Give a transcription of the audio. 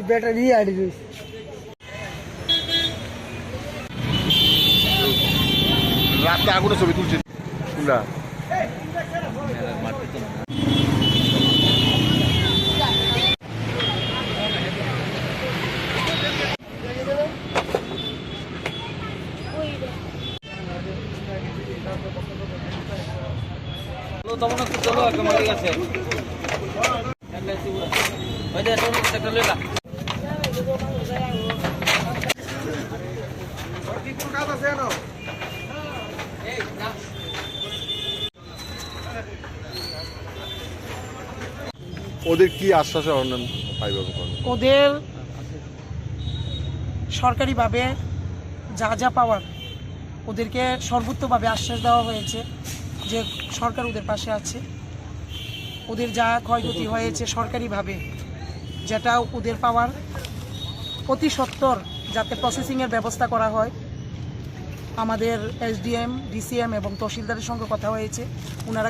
Battery আড়ি রয়েছে রাতে আগুনে ছবি তুলছে না চলো একটা মালিক আছে ওদের কি আশ্বাসে অন্যান্য পাইবে ওদের সরকারিভাবে যা যা পাওয়ার ওদেরকে সর্বোচ্চভাবে আশ্বাস দেওয়া হয়েছে যে সরকার ওদের পাশে আছে। ওদের যা ক্ষয়ক্ষতি হয়েছে সরকারিভাবে যেটা ওদের পাওয়ার অতি সত্বর যাতে প্রসেসিংয়ের ব্যবস্থা করা হয়। আমাদের এসডিএম, ডিসিএম এবং তহসিলদারের সঙ্গে কথা হয়েছে, ওনারা